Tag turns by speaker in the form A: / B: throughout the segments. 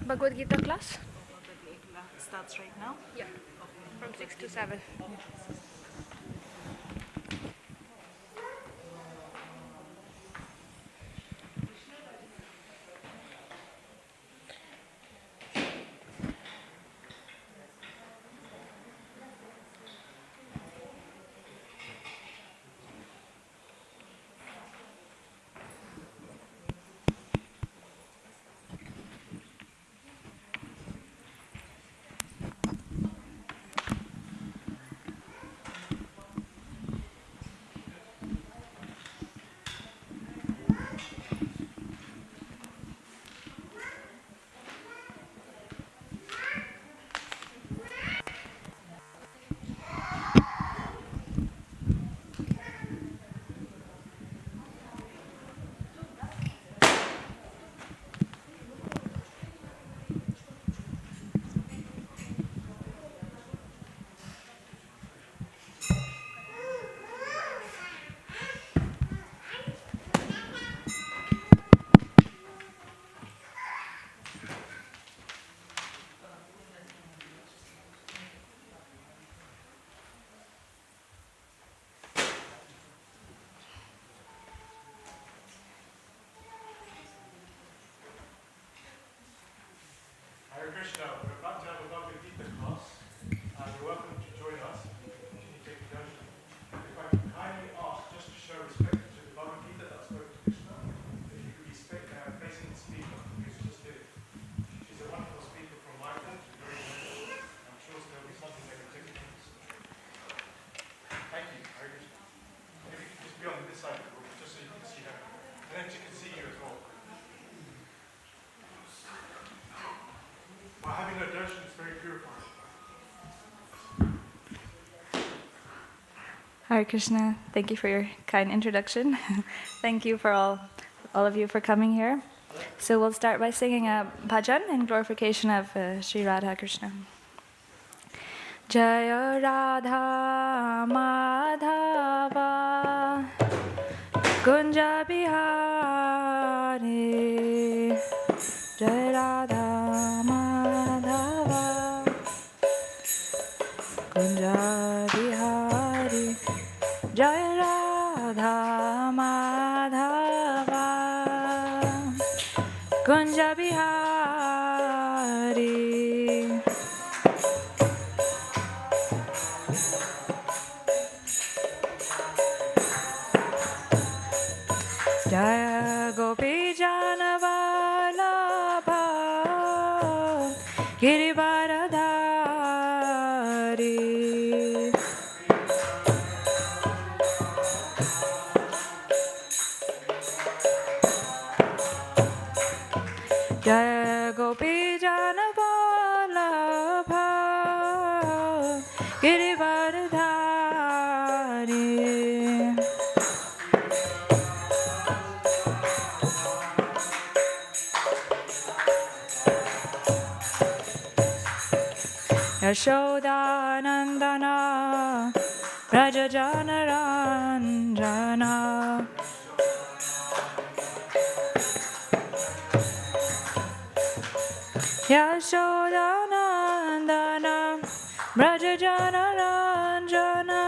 A: Bhagavad-gītā class?
B: Bhagavad-gītā starts right now?
A: Yeah, from 6 to 7.
C: Hare Krishna, we're about to have a Bhagavad-gītā class. You're welcome to join us. You can take darshan. If I can kindly ask, just to show respect to the Bhagavad-gītā that spoke to Krishna, if you could be facing the speaker, who's just did it. She's a wonderful speaker from my country, very good. I'm sure there'll be something they can take from this. Thank you, Hare Krishna. If you could just be on this side of the room, just so you can see her. And then she can see you as well. Having a darshan is very purifying.
B: Hare Krishna, thank you for your kind introduction. Thank you for all of you for coming here. So we'll start by singing a bhajan in glorification of Sri Radha Krishna. Jaya Radha Madhava Kunja Bihari Jaya Radha Madhava Kunja Bihari Jaya Radha Madhava Kunja Bihari Jaya Gopi Janavalabha Girivaradhari Jaya Gopi Janavalabha Girivaradhari Yashodanandana Rajajanaranjana Yashodanandana Rajajanaranjana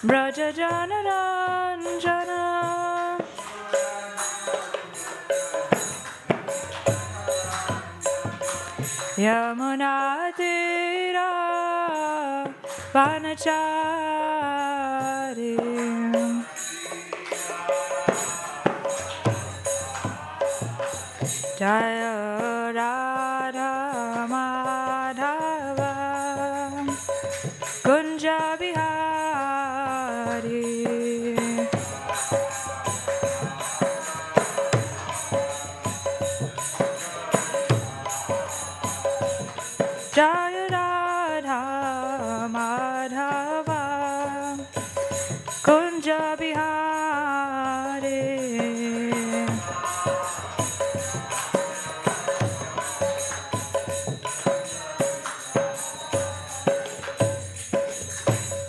B: Brajajana Ranjana Yamunatira Vanachari Jaya Radha Madhava Kunja Bihari Jaya Radha Madhava Kunja Bihari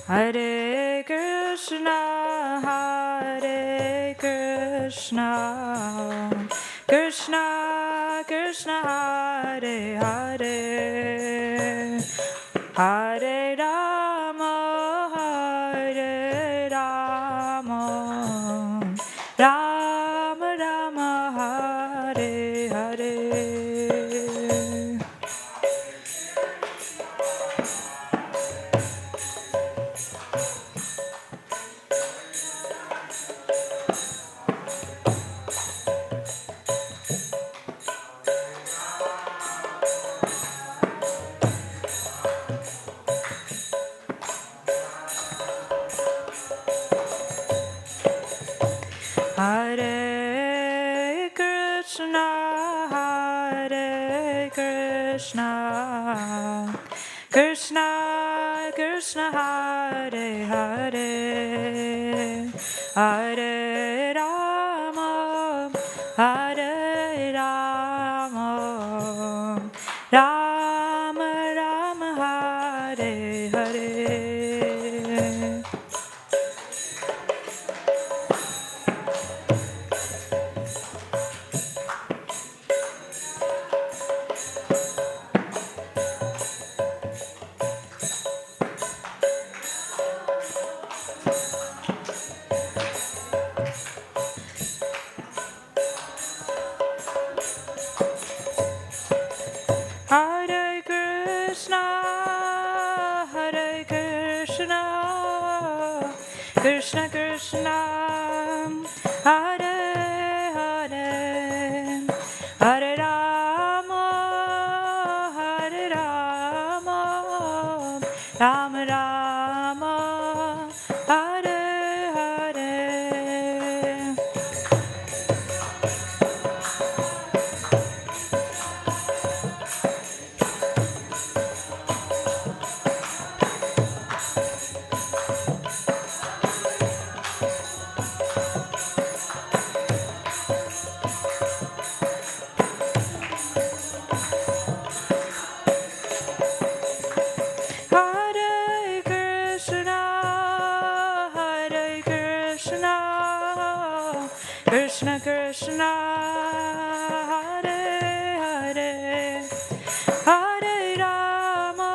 B: Hare Krishna Krishna Krishna Hare Hare Hare Rama Rama Rama Hare Hare Hare Krishna Krishna Krishna Hare Hare Hare Rama Rama Rama Hare Hare Hare Krishna Krishna Krishna Hare Hare Hare Rama Rama Rama Hare Hare Krishna Krishna Hare Hare Hare Rama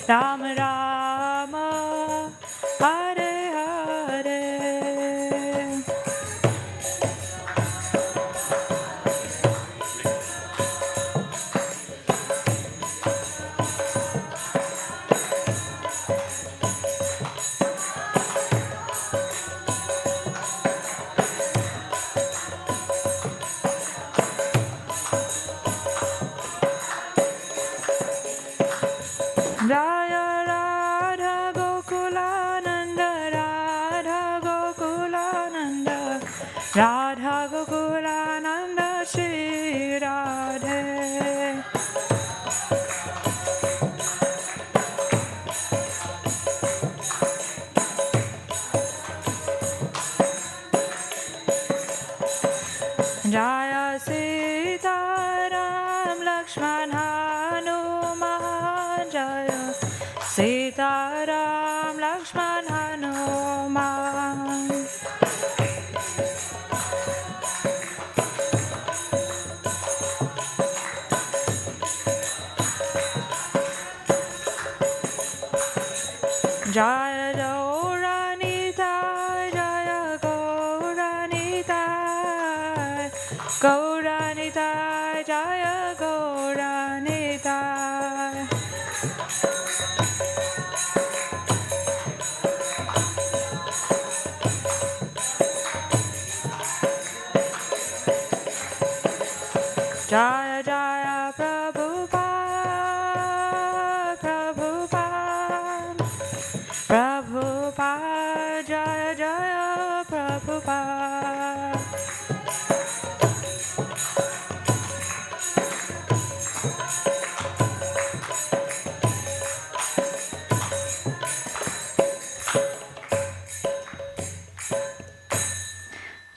B: Rama Rama Hare Hare Jaya Radha Gokulananda Radha Gokulananda Shri Radhe Jaya Sita Ram Lakshman Hanuman Jaya Sita Ram Lakshman Hanuman Jaya Gauranitai, Jaya Gauranitai, Gauranitai, Jaya Gauranitai. Jaya Jaya Prabhupada, Prabhupada, Prabhupada, Jaya Jaya Prabhupada.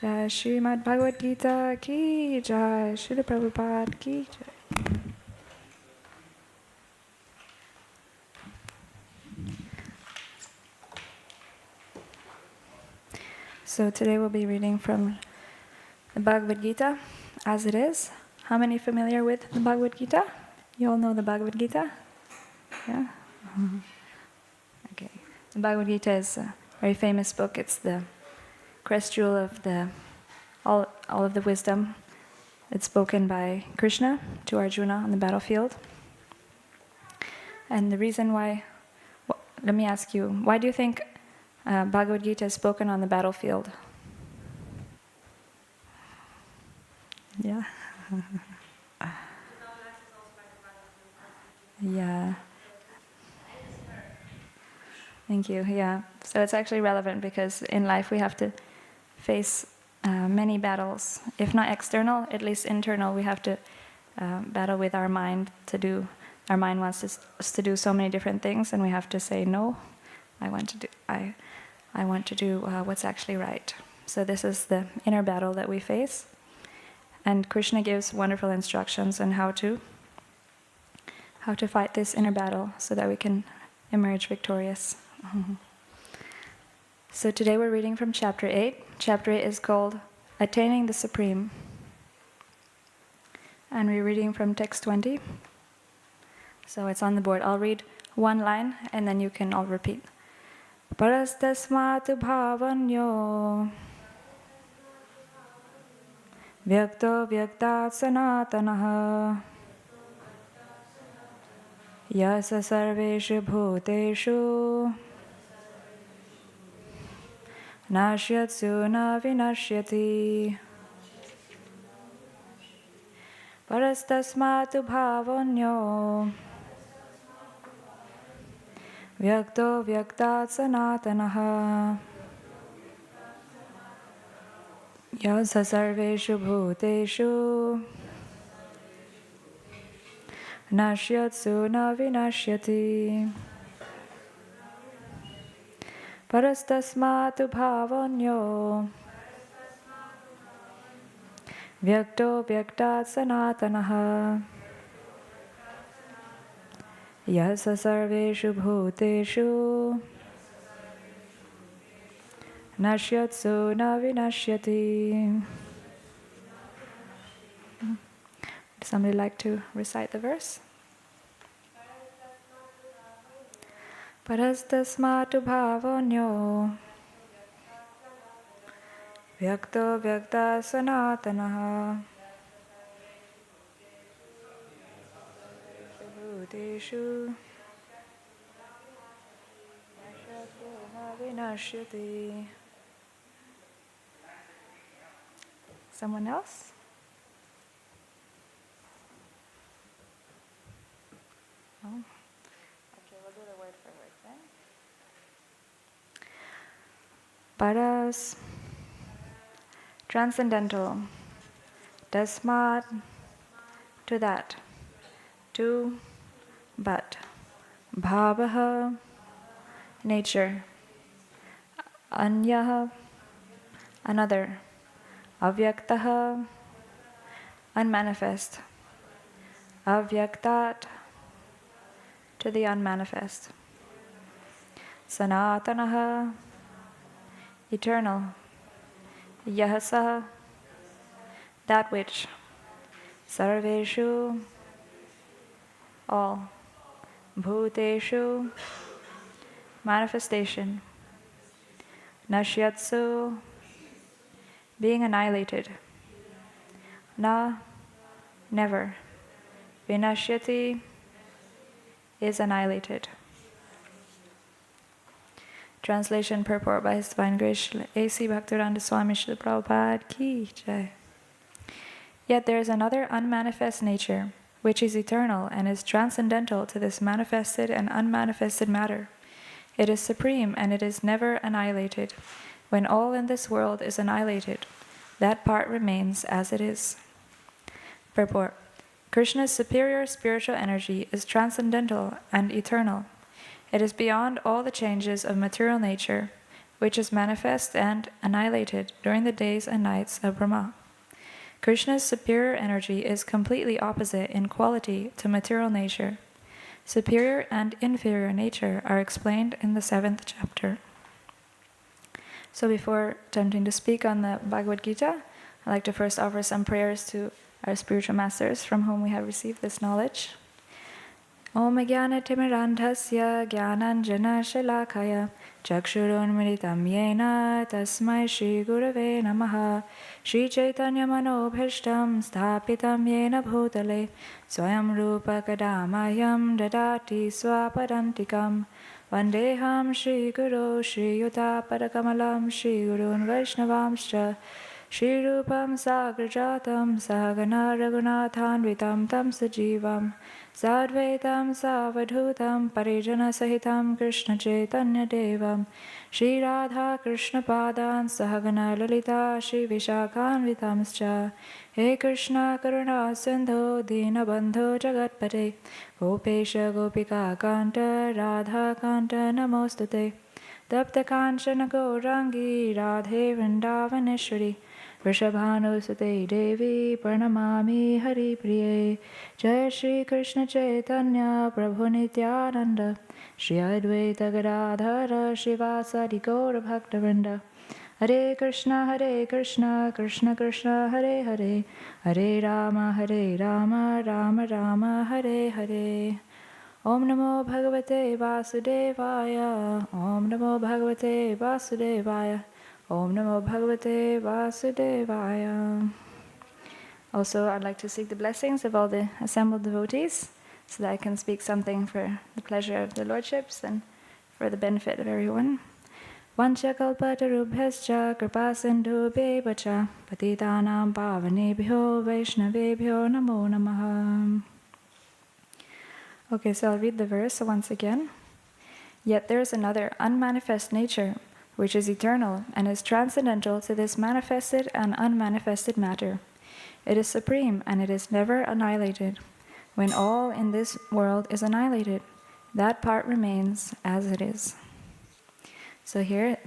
B: Jai Srimad Bhagavad-gītā ki Jai, Srila Prabhupada ki Jai. So today we'll be reading from the Bhagavad-gītā as it is. How many familiar with the Bhagavad-gītā? You all know the Bhagavad-gītā? Yeah? Okay. The Bhagavad-gītā is a very famous book. It's the crest jewel of all of the wisdom. It's spoken by Krishna to Arjuna on the battlefield. And the reason why, let me ask you, why do you think Bhagavad-gītā is spoken on the battlefield? Yeah. Yeah. Thank you. Yeah. So it's actually relevant because in life we have to face many battles. If not external, at least internal. We have to battle with our mind to do. Our mind wants us to do so many different things, and we have to say no. I want to do what's actually right. So this is the inner battle that we face, and Krishna gives wonderful instructions on how to fight this inner battle so that we can emerge victorious. So today we're reading from chapter 8. Chapter 8 is called Attaining the Supreme. And we're reading from text 20. So it's on the board. I'll read one line and then you can all repeat. Parastasmatu bhavanyo vyakto vyaktat sanatanaha yasa sarveshu bhuteshu nashyatsu na vinashyati. Parastasmatu bhavanyo vyakto vyaktat sanatanaha yasa sarveshu bhuteshu nashyatsu na vinashyati. Parastasmatu bhavanyo vyakto vyaktat sanatanaha yasa sarveshu bhuteshu nashyatsu na vinashyati. Would somebody like to recite the verse? Parastasmatu bhavanyo vyakto vyakta sanatanaha bhuteshu vinashyati. Someone else? No? Okay, we'll do the word for word then. Paras, transcendental. Tasmat, to that. To, but. Bhavaha, nature. Anyaha, another. Avyaktaha, unmanifest. Avyaktat, to the unmanifest. Sanatanaha, eternal. Yahasa, that which. Sarveshu, all. Bhuteshu, manifestation. Nashyatsu, being annihilated. Na, never. Vinashyati, is annihilated. Translation purport by His Divine Grace A.C. Bhaktivedanta Swami Srila Prabhupada Ki Jai. Yet there is another unmanifest nature, which is eternal and is transcendental to this manifested and unmanifested matter. It is supreme and it is never annihilated. When all in this world is annihilated, that part remains as it is. Purport. Krishna's superior spiritual energy is transcendental and eternal. It is beyond all the changes of material nature, which is manifest and annihilated during the days and nights of Brahma. Krishna's superior energy is completely opposite in quality to material nature. Superior and inferior nature are explained in the 7th chapter. So before attempting to speak on the Bhagavad-gītā, I'd like to first offer some prayers to our spiritual masters from whom we have received this knowledge. Om Jnana-timirandhasya Jnananjana-shalakaya Chakshurunmilitam Yena Tasmai Shri Gurave Namaha Shri Chaitanya Manobhishtam Sthapitam Yena Bhutale Swayam Rupa Kadamayam Dadati Swapadantikam Vandeham Shri Guru Shri Yuta Padakamalam Shri Gurun Vaishnavamscha Shri Rupam Sagrajatam Sahagana Raghunathanvitam Tam Sajivam Sadvaitam Savadhutam Parijana Sahitam Krishna Chaitanya Devam Shri Radha Krishna Padan Sahagana Lalita Shri Vishakhanvitamscha He Krishna Karuna Sindho Dina Bandho Jagatpate Gopesha Gopika Kanta Radha Kanta Namostate Tapta Kanchana Gaurangi Radhe Vrindavaneshwari Vrishabhanusate Devi Pranamami Hari Priye Jai Shri Krishna Chaitanya Prabhu Nityananda Shri Advaita Gadadhara Shivasadi Gaura Bhaktivinoda Hare Krishna Krishna Krishna Hare Hare Hare Rama Rama Rama Hare Hare Om Namo Bhagavate Vasudevaya Om Namo Bhagavate Vasudevaya Om Namo Bhagavate Vasudevaya. Also, I'd like to seek the blessings of all the assembled devotees so that I can speak something for the pleasure of the lordships and for the benefit of everyone. Vancha kalpatarubhyascha kripasindhubheva cha patitanam pavanebhyo vaishnavebhyo namo namaha. Okay, so I'll read the verse once again. Yet there is another unmanifest nature, which is eternal and is transcendental to this manifested and unmanifested matter. It is supreme and it is never annihilated. When all in this world is annihilated, that part remains as it is. So here,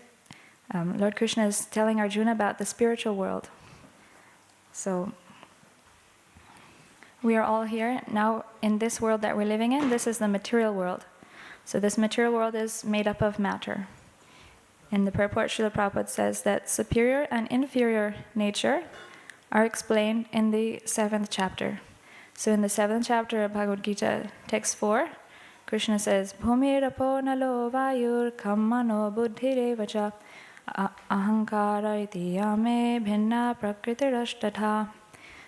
B: Lord Krishna is telling Arjuna about the spiritual world. So we are all here now in this world that we're living in. This is the material world. So this material world is made up of matter. In the purport, Srila Prabhupada says that superior and inferior nature are explained in the 7th chapter. So in the 7th chapter of Bhagavad-gītā, text 4, Krishna says, Bhumirapo nalo vayur kammano buddhirevacha ahankara iti yame bhinna prakritirashtatha.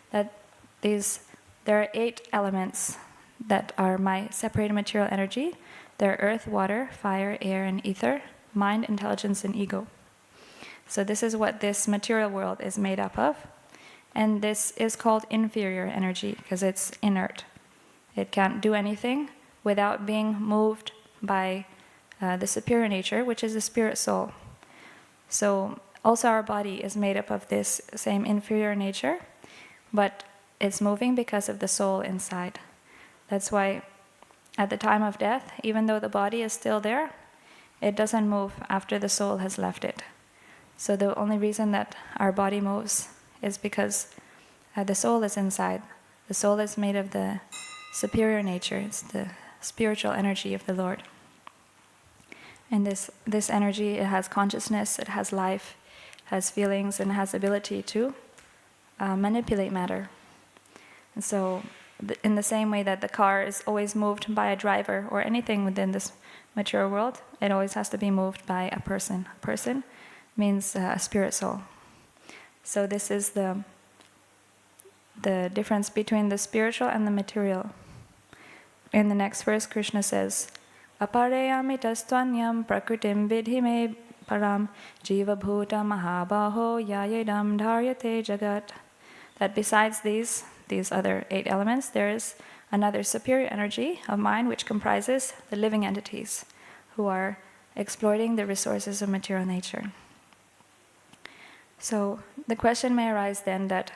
B: That there are 8 elements that are my separated material energy. They're earth, water, fire, air, and ether, mind, intelligence, and ego. So this is what this material world is made up of. And this is called inferior energy because it's inert. It can't do anything without being moved by the superior nature, which is the spirit soul. So also our body is made up of this same inferior nature, but it's moving because of the soul inside. That's why at the time of death, even though the body is still there, it doesn't move after the soul has left it. So the only reason that our body moves is because the soul is inside. The soul is made of the superior nature. It's the spiritual energy of the Lord. And this energy, it has consciousness, it has life, has feelings, and has ability to manipulate matter. And so in the same way that the car is always moved by a driver or anything within this material world, it always has to be moved by a person. A person means a spirit soul. So this is the difference between the spiritual and the material. In the next verse, Krishna says, Apareyami tastvanyam prakritim vidhime param jiva bhuta mahabaho yayedam dharyate jagat. That besides these other 8 elements, there is another superior energy of mind which comprises the living entities who are exploiting the resources of material nature. So the question may arise then that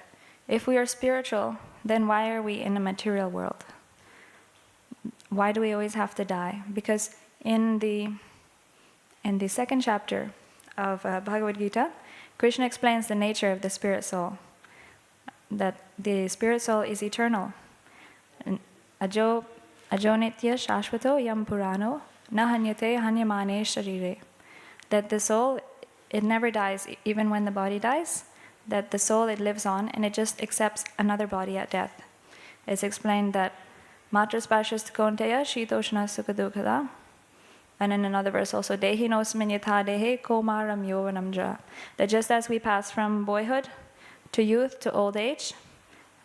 B: if we are spiritual, then why are we in a material world? Why do we always have to die? Because in the second chapter of Bhagavad-gītā, Krishna explains the nature of the spirit soul. That the spirit soul is eternal. Ajo nitya shashvato yam purano na hanyate hanyamane sharire. That the soul, it never dies even when the body dies. That the soul, it lives on and it just accepts another body at death. It's explained that matras pashas konteya shitoshna sukadukada. And in another verse also, dehi nosmin yatha dehe komaram yovanamja. That just as we pass from boyhood to youth to old age,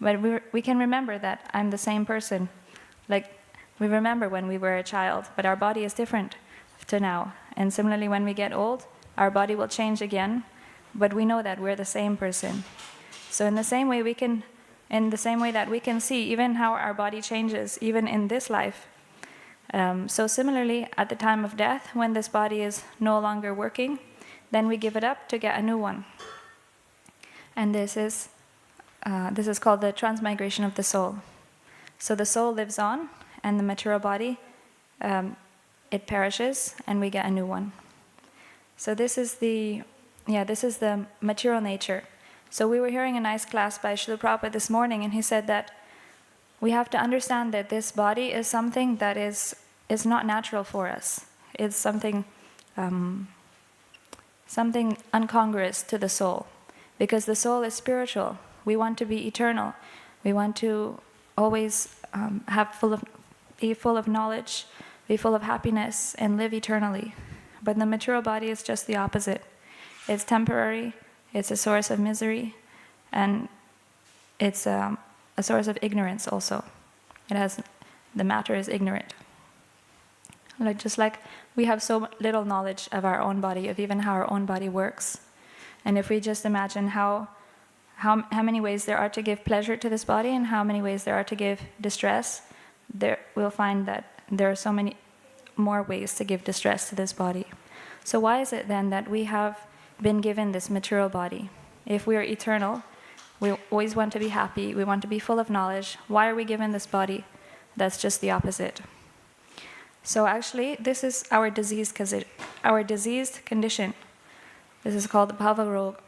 B: but we can remember that I'm the same person. Like we remember when we were a child, but our body is different to now. And similarly, when we get old, our body will change again, but we know that we're the same person. So in the same way that we can see even how our body changes, even in this life. So similarly, at the time of death, when this body is no longer working, then we give it up to get a new one. And this is called the transmigration of the soul. So the soul lives on, and the material body, it perishes, and we get a new one. So this is the material nature. So we were hearing a nice class by Srila Prabhupada this morning, and he said that we have to understand that this body is something that is not natural for us. It's something incongruous to the soul. Because the soul is spiritual. We want to be eternal. We want to always be full of knowledge, be full of happiness, and live eternally. But the material body is just the opposite. It's temporary, it's a source of misery, and it's a source of ignorance also. The matter is ignorant. Just like we have so little knowledge of our own body, of even how our own body works. And if we just imagine how many ways there are to give pleasure to this body and how many ways there are to give distress, we'll find that there are so many more ways to give distress to this body. So why is it then that we have been given this material body? If we are eternal, we always want to be happy, we want to be full of knowledge. Why are we given this body? That's just the opposite. So actually, this is our diseased condition. This is called the bhava rog.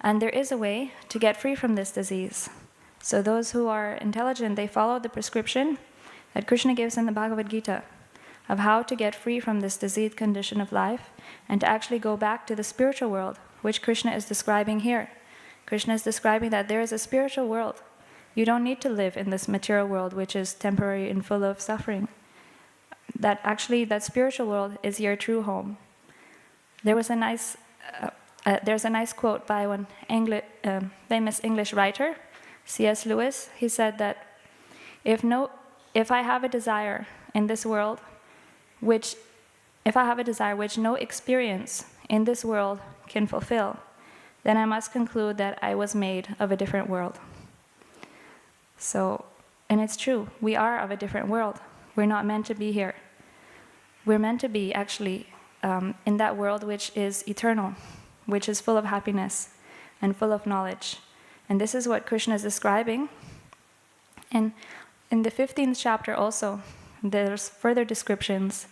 B: And there is a way to get free from this disease. So those who are intelligent, they follow the prescription that Krishna gives in the Bhagavad-gītā of how to get free from this diseased condition of life and to actually go back to the spiritual world, which Krishna is describing here. Krishna is describing that there is a spiritual world. You don't need to live in this material world, which is temporary and full of suffering. That actually, that spiritual world is your true home. There's a nice quote by one famous English writer, C.S. Lewis. He said that if I have a desire in this world, which no experience in this world can fulfill, then I must conclude that I was made of a different world. So, and it's true, we are of a different world. We're not meant to be here. We're meant to be actually in that world which is eternal, which is full of happiness and full of knowledge. And this is what Krishna is describing. And in the 15th chapter also, there's further descriptions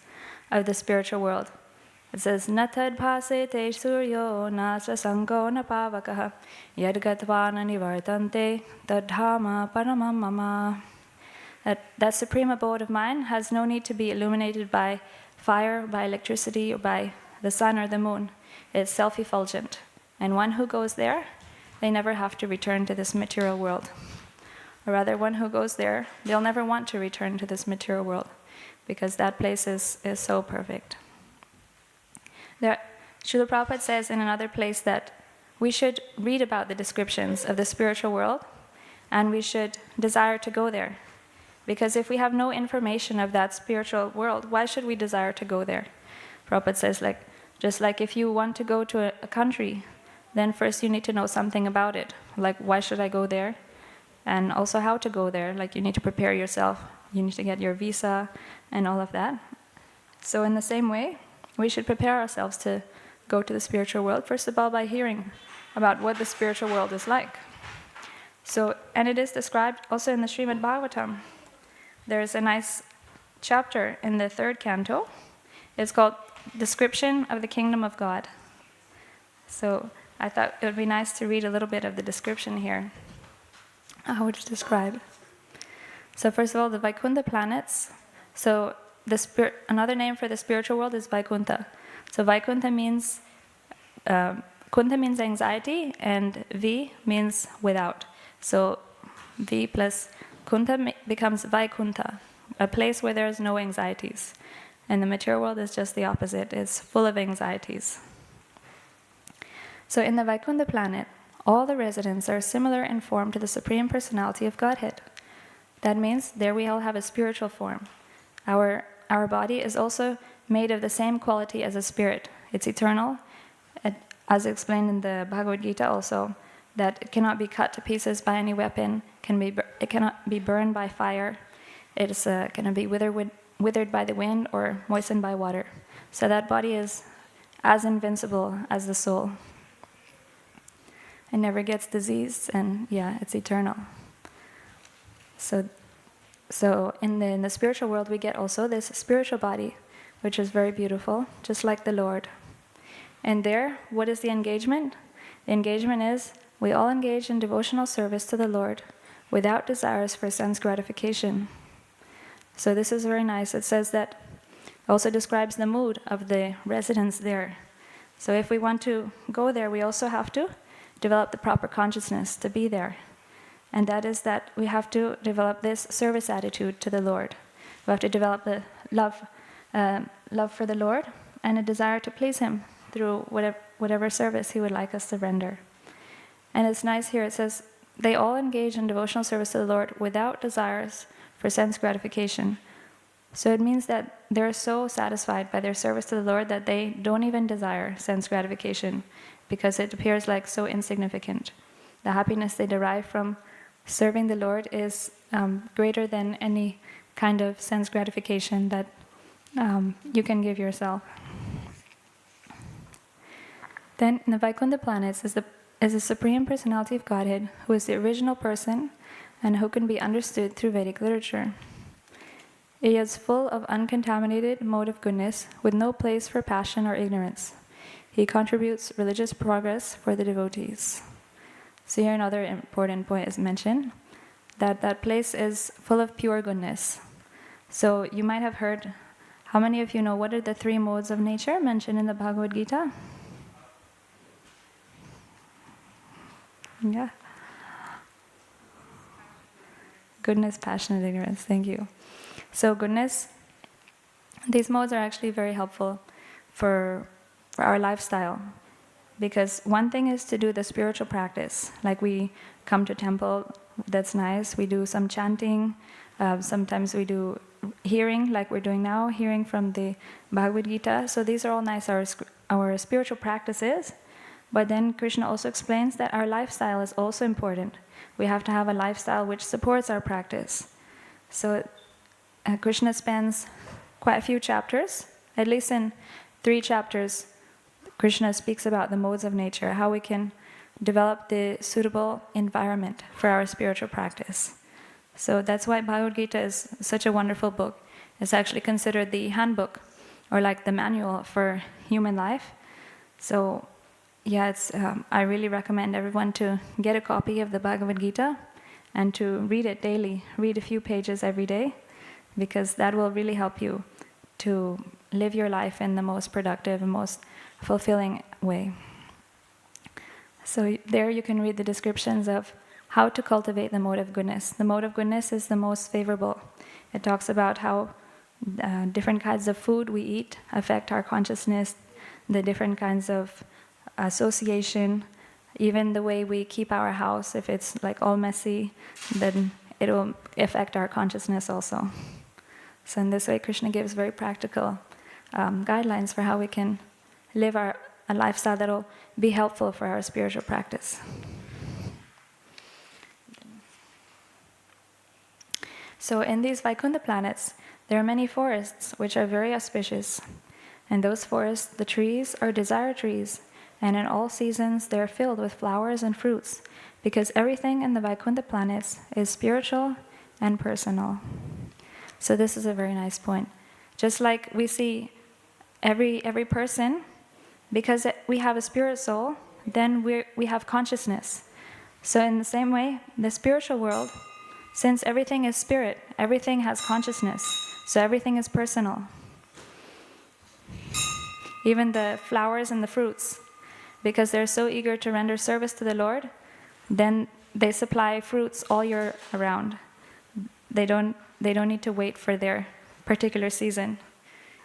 B: of the spiritual world. It says, Natad bhasete suryo nasa sango na pavakaha yadgatvana nivartante tadhama paramam mama. That supreme abode of mine has no need to be illuminated by fire, by electricity, or by the sun or the moon. It's self-effulgent. And one who goes there, they never have to return to this material world. or rather one who goes there, they'll never want to return to this material world, because that place is so perfect. Srila Prabhupada says in another place that we should read about the descriptions of the spiritual world, and we should desire to go there. Because if we have no information of that spiritual world, why should we desire to go there? Prabhupada says, just like if you want to go to a country, then first you need to know something about it. Like, why should I go there? And also how to go there. Like, you need to prepare yourself. You need to get your visa and all of that. So in the same way, we should prepare ourselves to go to the spiritual world, first of all by hearing about what the spiritual world is like. So, and it is described also in the Srimad Bhagavatam. There's a nice chapter in the 3rd canto. It's called Description of the Kingdom of God. So I thought it would be nice to read a little bit of the description here. How would you describe? So first of all, the Vaikuntha planets. So another name for the spiritual world is Vaikuntha. So Vaikuntha means, Kuntha means anxiety, and V means without. So V plus Kuntha becomes Vaikuntha, a place where there is no anxieties. And the material world is just the opposite, it's full of anxieties. So in the Vaikuntha planet, all the residents are similar in form to the Supreme Personality of Godhead. That means there we all have a spiritual form. Our body is also made of the same quality as a spirit. It's eternal, as explained in the Bhagavad-gītā also, that it cannot be cut to pieces by any weapon, it cannot be burned by fire, it cannot be withered by the wind or moistened by water. So that body is as invincible as the soul. It never gets diseased, and it's eternal. So in the spiritual world we get also this spiritual body, which is very beautiful, just like the Lord. And there, what is the engagement? The engagement is we all engage in devotional service to the Lord without desires for sense gratification. So this is very nice. It says that, also describes the mood of the residents there. So if we want to go there, we also have to develop the proper consciousness to be there. And that is that we have to develop this service attitude to the Lord. We have to develop the love for the Lord and a desire to please Him through whatever service He would like us to render. And it's nice here, it says, they all engage in devotional service to the Lord without desires for sense gratification. So it means that they're so satisfied by their service to the Lord that they don't even desire sense gratification, because it appears like so insignificant. The happiness they derive from serving the Lord is greater than any kind of sense gratification that you can give yourself. Then in the Vaikuntha planets is the Supreme Personality of Godhead, who is the original person and who can be understood through Vedic literature. He is full of uncontaminated motive goodness, with no place for passion or ignorance. He contributes religious progress for the devotees. So here another important point is mentioned, that place is full of pure goodness. So you might have heard, how many of you know what are the 3 modes of nature mentioned in the Bhagavad-gītā? Yeah. Goodness, passion, and ignorance. Thank you. So goodness, these modes are actually very helpful for our lifestyle. Because one thing is to do the spiritual practice. Like we come to temple, that's nice. We do some chanting. Sometimes we do hearing, like we're doing now, hearing from the Bhagavad-gītā. So these are all nice, our spiritual practices. But then Krishna also explains that our lifestyle is also important. We have to have a lifestyle which supports our practice. So Krishna spends quite a few chapters, at least in 3 chapters, Krishna speaks about the modes of nature, how we can develop the suitable environment for our spiritual practice. So that's why Bhagavad-gītā is such a wonderful book. It's actually considered the handbook, or like the manual for human life. So I really recommend everyone to get a copy of the Bhagavad-gītā and to read it daily, read a few pages every day, because that will really help you to live your life in the most productive and most fulfilling way. So there you can read the descriptions of how to cultivate the mode of goodness. The mode of goodness is the most favorable. It talks about how different kinds of food we eat affect our consciousness, the different kinds of association, even the way we keep our house. If it's like all messy, then it will affect our consciousness also. So in this way, Krishna gives very practical guidelines for how we can live a lifestyle that will be helpful for our spiritual practice. So in these Vaikuntha planets, there are many forests which are very auspicious. In those forests, the trees are desire trees, and in all seasons they are filled with flowers and fruits, because everything in the Vaikuntha planets is spiritual and personal. So this is a very nice point. Just like we see every person, because we have a spirit soul, then we have consciousness. So in the same way, the spiritual world, since everything is spirit, everything has consciousness, so everything is personal. Even the flowers and the fruits, because they're so eager to render service to the Lord, then they supply fruits all year around. They don't need to wait for their particular season.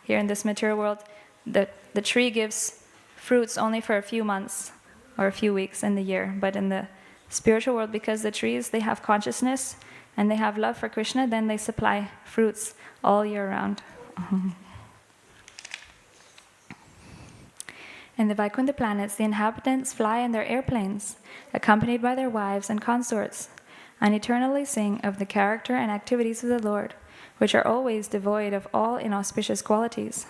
B: Here in this material world, the tree gives fruits only for a few months or a few weeks in the year. But in the spiritual world, because the trees, they have consciousness and they have love for Krishna, then they supply fruits all year round. In the Vaikuntha planets, the inhabitants fly in their airplanes, accompanied by their wives and consorts, and eternally sing of the character and activities of the Lord, which are always devoid of all inauspicious qualities.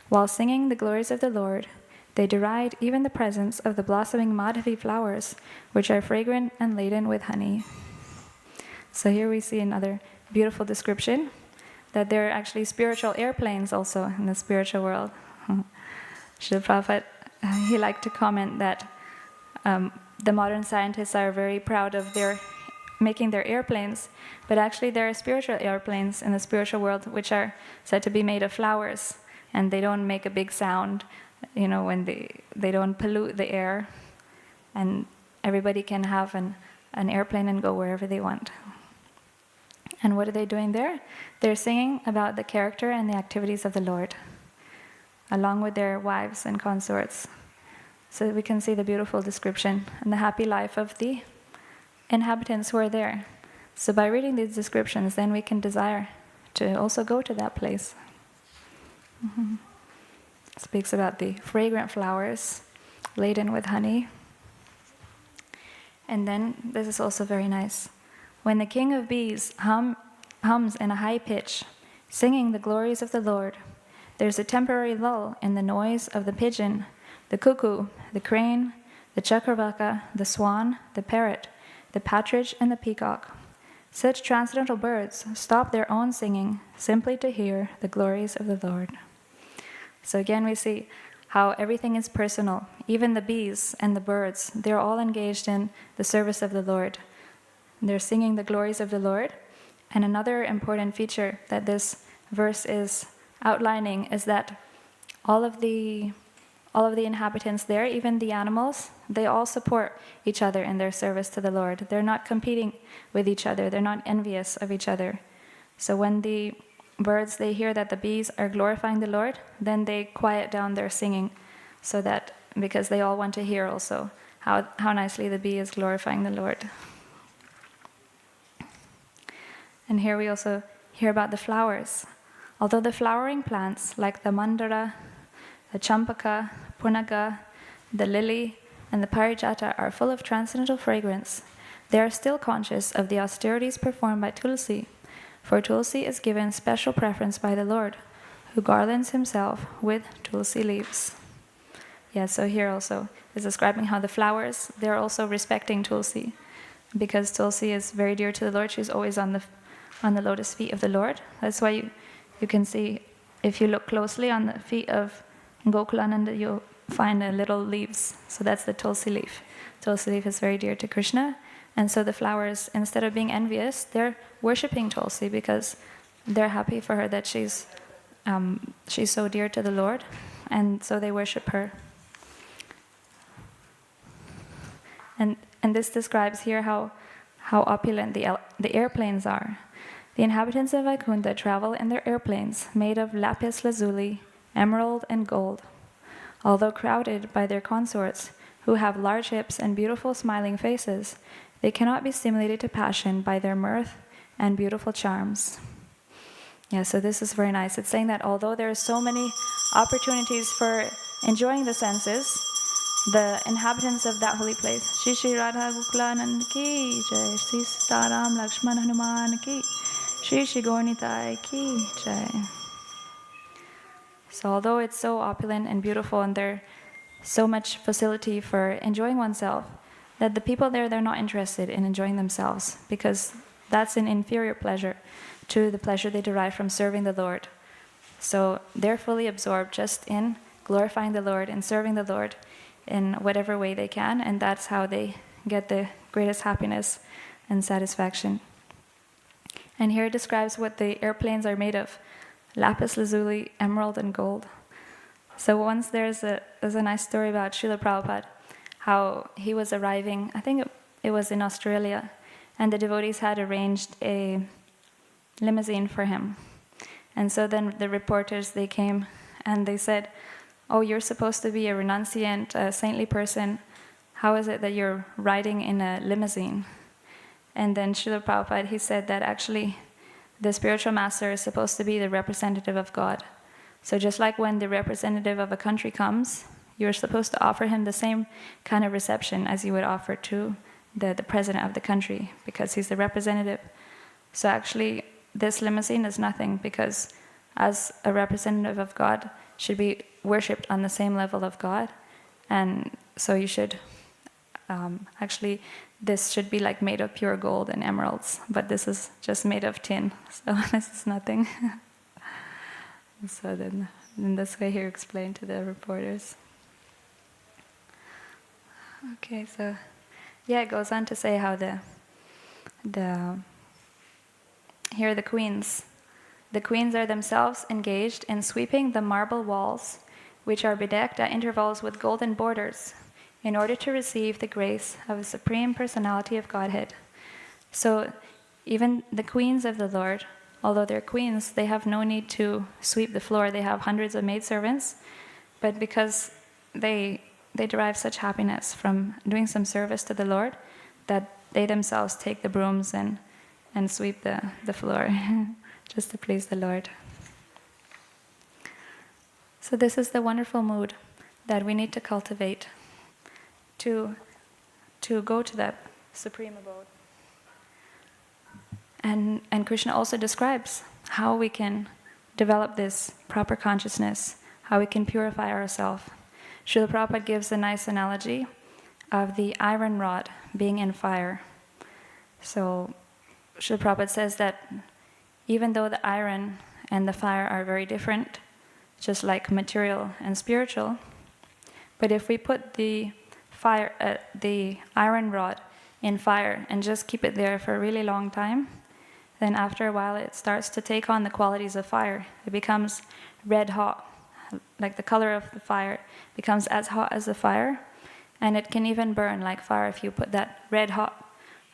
B: While singing the glories of the Lord, they deride even the presence of the blossoming Madhavi flowers, which are fragrant and laden with honey. So here we see another beautiful description, that there are actually spiritual airplanes also in the spiritual world. Srila Prabhupada, he liked to comment that the modern scientists are very proud of making their airplanes, but actually there are spiritual airplanes in the spiritual world which are said to be made of flowers, and they don't make a big sound, when they don't pollute the air, and everybody can have an airplane and go wherever they want. And what are they doing there? They're singing about the character and the activities of the Lord, along with their wives and consorts. So we can see the beautiful description and the happy life of the inhabitants who are there. So by reading these descriptions, then we can desire to also go to that place. It speaks about the fragrant flowers laden with honey. And then, this is also very nice. When the king of bees hums in a high pitch, singing the glories of the Lord, there's a temporary lull in the noise of the pigeon, the cuckoo, the crane, the chakravaka, the swan, the parrot, the partridge, and the peacock. Such transcendental birds stop their own singing simply to hear the glories of the Lord. So again, we see how everything is personal. Even the bees and the birds, they're all engaged in the service of the Lord. They're singing the glories of the Lord. And another important feature that this verse is outlining is that all of the inhabitants there, even the animals, they all support each other in their service to the Lord. They're not competing with each other. They're not envious of each other. So when the birds, they hear that the bees are glorifying the Lord, then they quiet down their singing, so that, because they all want to hear also how nicely the bee is glorifying the Lord. And here we also hear about the flowers. Although the flowering plants, like the mandara, the champaka, punaga, the lily, and the parijata are full of transcendental fragrance, they are still conscious of the austerities performed by Tulsi, for Tulsi is given special preference by the Lord, who garlands himself with Tulsi leaves. Yeah, so here also is describing how the flowers, they're also respecting Tulsi, because Tulsi is very dear to the Lord. She's always on the lotus feet of the Lord. That's why you can see, if you look closely on the feet of Gokulananda, you'll find little leaves. So that's the Tulsi leaf. Tulsi leaf is very dear to Krishna. And so the flowers, instead of being envious, they're worshipping Tulsi, because they're happy for her that she's so dear to the Lord. And so they worship her. And this describes here how how opulent the airplanes are. The inhabitants of Vaikuntha travel in their airplanes made of lapis lazuli, emerald, and gold. Although crowded by their consorts, who have large hips and beautiful smiling faces, they cannot be stimulated to passion by their mirth and beautiful charms. Yeah, so this is very nice. It's saying that although there are so many opportunities for enjoying the senses, the inhabitants of that holy place, Shri Shri Radha Gokulanand ki jai, Shri Sitaram Lakshman Hanuman ki, Shri Shri Gaurnitai ki jai. So although it's so opulent and beautiful and there's so much facility for enjoying oneself, that the people there, they're not interested in enjoying themselves because that's an inferior pleasure to the pleasure they derive from serving the Lord. So they're fully absorbed just in glorifying the Lord and serving the Lord in whatever way they can, and that's how they get the greatest happiness and satisfaction. And here it describes what the airplanes are made of: lapis lazuli, emerald, and gold. So once there's a nice story about Srila Prabhupada, how he was arriving, I think it was in Australia, and the devotees had arranged a limousine for him. And so then the reporters, they came and they said, "Oh, you're supposed to be a renunciant, a saintly person. How is it that you're riding in a limousine?" And then Srila Prabhupada, he said that actually the spiritual master is supposed to be the representative of God. So just like when the representative of a country comes, you're supposed to offer him the same kind of reception as you would offer to the president of the country, because he's the representative. So actually, this limousine is nothing, because as a representative of God, should be worshipped on the same level of God. And so you should, actually, this should be like made of pure gold and emeralds, but this is just made of tin, so this is nothing. So then, in this way, he explained to the reporters. Okay, so yeah, it goes on to say how here the queens are themselves engaged in sweeping the marble walls, which are bedecked at intervals with golden borders, in order to receive the grace of the Supreme Personality of Godhead. So even the queens of the Lord, although they're queens, they have no need to sweep the floor. They have hundreds of maidservants, but because they derive such happiness from doing some service to the Lord, that they themselves take the brooms and sweep the floor just to please the Lord. So this is the wonderful mood that we need to cultivate to go to that supreme abode. And Krishna also describes how we can develop this proper consciousness, how we can purify ourselves. Srila Prabhupada gives a nice analogy of the iron rod being in fire. So Srila Prabhupada says that even though the iron and the fire are very different, just like material and spiritual, but if we put the iron rod in fire and just keep it there for a really long time, then after a while it starts to take on the qualities of fire. It becomes red hot, like the color of the fire becomes as hot as the fire, and it can even burn like fire. If you put that red hot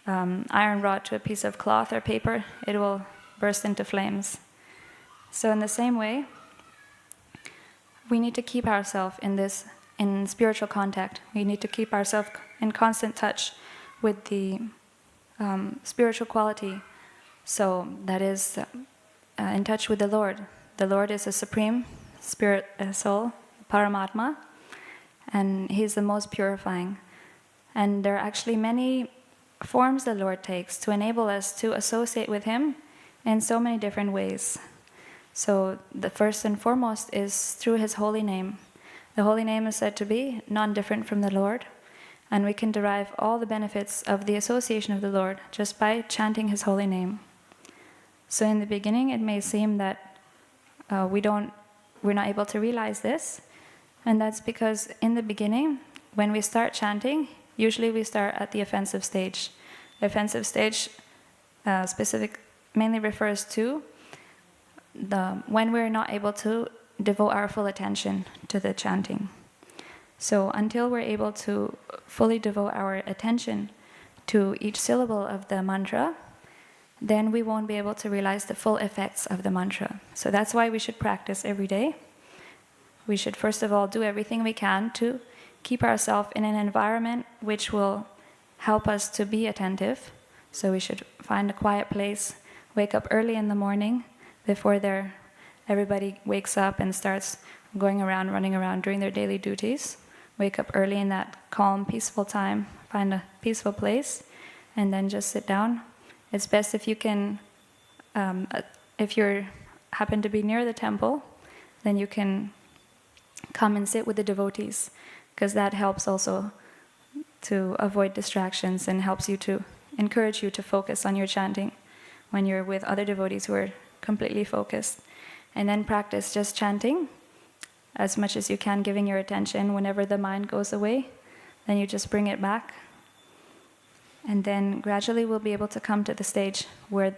B: iron rod to a piece of cloth or paper, it will burst into flames. So in the same way, we need to keep ourselves in spiritual contact. We need to keep ourselves in constant touch with the spiritual quality. So that is in touch with the Lord. The Lord is a supreme spirit soul, Paramatma, and He's the most purifying. And there are actually many forms the Lord takes to enable us to associate with Him in so many different ways. So the first and foremost is through His holy name. The holy name is said to be non-different from the Lord, and we can derive all the benefits of the association of the Lord just by chanting His holy name. So in the beginning, it may seem that we're not able to realize this, and that's because in the beginning, when we start chanting, usually we start at the offensive stage. The offensive stage mainly refers to when we're not able to devote our full attention to the chanting. So until we're able to fully devote our attention to each syllable of the mantra, then we won't be able to realize the full effects of the mantra. So that's why we should practice every day. We should first of all do everything we can to keep ourselves in an environment which will help us to be attentive. So we should find a quiet place, wake up early in the morning before everybody wakes up and starts going around, running around, doing their daily duties. Wake up early in that calm, peaceful time, find a peaceful place, and then just sit down. It's best if you can, if you happen to be near the temple, then you can come and sit with the devotees, because that helps also to avoid distractions and helps you to encourage you to focus on your chanting when you're with other devotees who are completely focused. And then practice just chanting as much as you can, giving your attention whenever the mind goes away. Then you just bring it back. And then gradually we'll be able to come to the stage where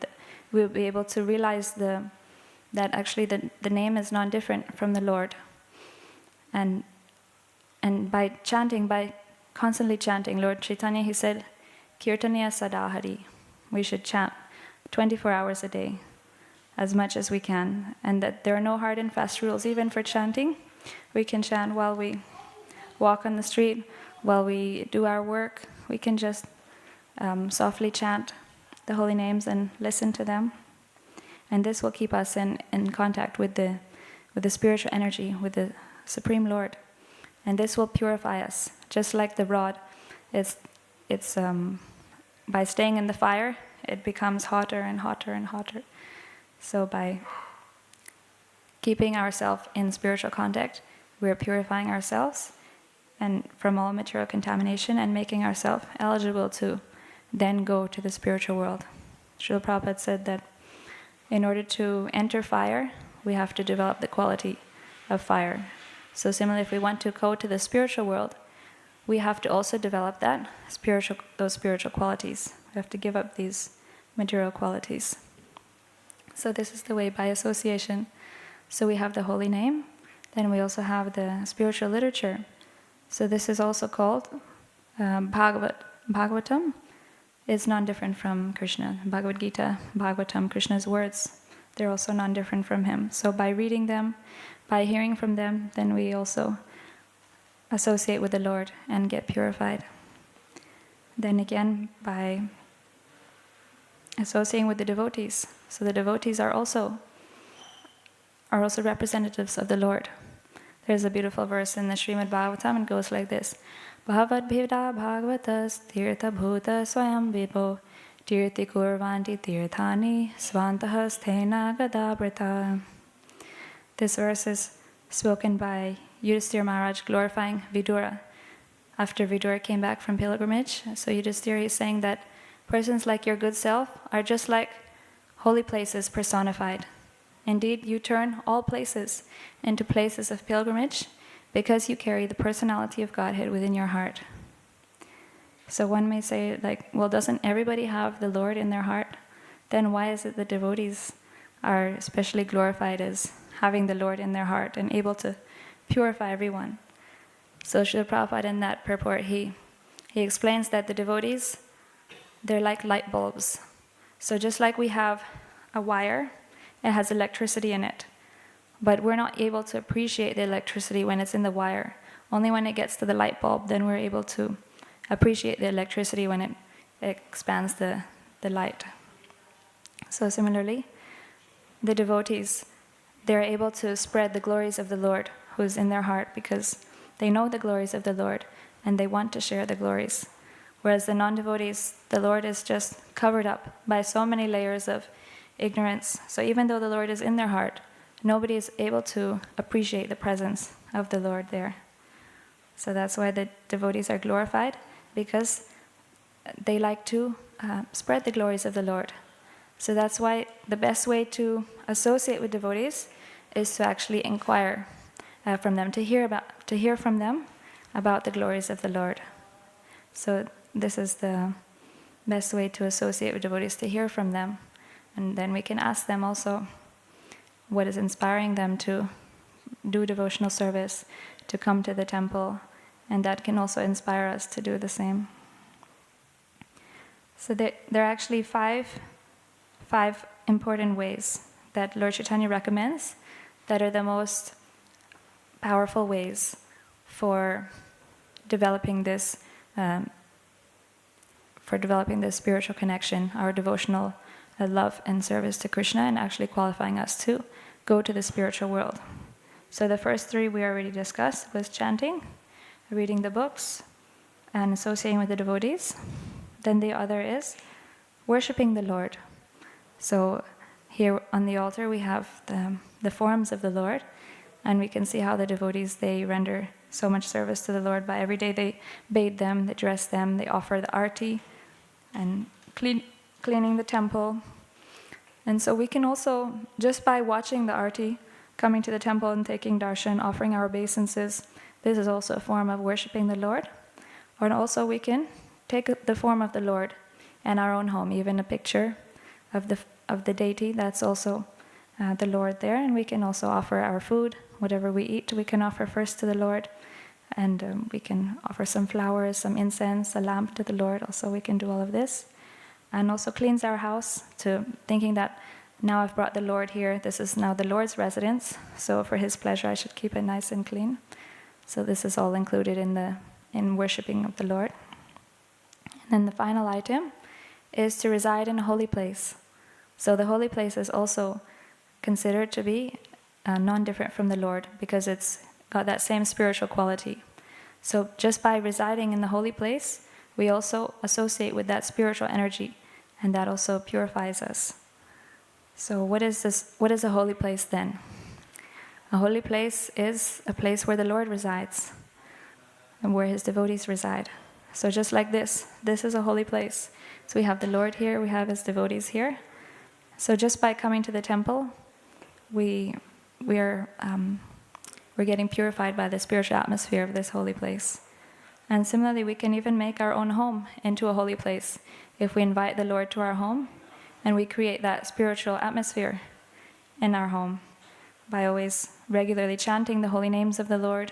B: we'll be able to realize that actually the name is non-different from the Lord. And by chanting, by constantly chanting, Lord Chaitanya, he said, Kirtaniya Sadahari. We should chant 24 hours a day, as much as we can. And that there are no hard and fast rules, even for chanting. We can chant while we walk on the street, while we do our work. We can just softly chant the holy names and listen to them. And this will keep us in contact with the spiritual energy, with the Supreme Lord. And this will purify us, just like the rod. It's by staying in the fire, it becomes hotter and hotter and hotter. So by keeping ourselves in spiritual contact, we're purifying ourselves and from all material contamination and making ourselves eligible to then go to the spiritual world. Srila Prabhupada said that in order to enter fire, we have to develop the quality of fire. So similarly, if we want to go to the spiritual world, we have to also develop those spiritual qualities. We have to give up these material qualities. So this is the way, by association. So we have the holy name, then we also have the spiritual literature. So this is also called Bhagavatam. It's non-different from Krishna. Bhagavad-gītā, Bhagavatam, Krishna's words, they're also non-different from him. So by reading them, by hearing from them, then we also associate with the Lord and get purified. Then again, by associating with the devotees. So the devotees are also representatives of the Lord. There's a beautiful verse in the Srimad Bhagavatam, and it goes like this. Bhavad-bhivda bhagavatas tirtha bhuta swayam vidvo tirti kurvanti tirthani svantahasthena gadabrata. This verse is spoken by Yudhisthira Maharaj glorifying Vidura after Vidura came back from pilgrimage. So Yudhisthira is saying that persons like your good self are just like holy places personified. Indeed, you turn all places into places of pilgrimage because you carry the personality of Godhead within your heart. So one may say, like, well, doesn't everybody have the Lord in their heart? Then why is it the devotees are especially glorified as having the Lord in their heart and able to purify everyone? So Srila Prabhupada in that purport, he explains that the devotees, they're like light bulbs. So just like we have a wire, it has electricity in it. But we're not able to appreciate the electricity when it's in the wire. Only when it gets to the light bulb, then we're able to appreciate the electricity when it expands the light. So similarly, the devotees, they're able to spread the glories of the Lord who's in their heart because they know the glories of the Lord and they want to share the glories. Whereas the non-devotees, the Lord is just covered up by so many layers of ignorance. So even though the Lord is in their heart, nobody is able to appreciate the presence of the Lord there. So that's why the devotees are glorified, because they like to spread the glories of the Lord. So that's why the best way to associate with devotees is to actually inquire from them, to hear from them about the glories of the Lord. So this is the best way to associate with devotees, to hear from them. And then we can ask them also what is inspiring them to do devotional service, to come to the temple, and that can also inspire us to do the same. So there are actually five important ways that Lord Chaitanya recommends that are the most powerful ways for developing this spiritual connection, our devotional love and service to Krishna, and actually qualifying us to go to the spiritual world. So the first three we already discussed was chanting, reading the books, and associating with the devotees. Then the other is worshipping the Lord. So here on the altar we have the forms of the Lord, and we can see how the devotees, they render so much service to the Lord by every day they bathe them, they dress them, they offer the arti, and cleaning the temple. And so we can also, just by watching the arti, coming to the temple and taking darshan, offering our obeisances, this is also a form of worshipping the Lord. Or also we can take the form of the Lord in our own home, even a picture of the deity, that's also the Lord there, and we can also offer our food, whatever we eat, we can offer first to the Lord, and we can offer some flowers, some incense, a lamp to the Lord, also we can do all of this. And also cleanse our house, to thinking that now I've brought the Lord here, this is now the Lord's residence, so for His pleasure I should keep it nice and clean. So this is all included in worshipping of the Lord. And then the final item is to reside in a holy place. So the holy place is also considered to be non-different from the Lord, because it's got that same spiritual quality. So just by residing in the holy place, we also associate with that spiritual energy, and that also purifies us. So what is this? What is a holy place then? A holy place is a place where the Lord resides and where His devotees reside. So just like this is a holy place. So we have the Lord here, we have His devotees here. So just by coming to the temple, we're getting purified by the spiritual atmosphere of this holy place. And similarly, we can even make our own home into a holy place if we invite the Lord to our home and we create that spiritual atmosphere in our home by always regularly chanting the holy names of the Lord,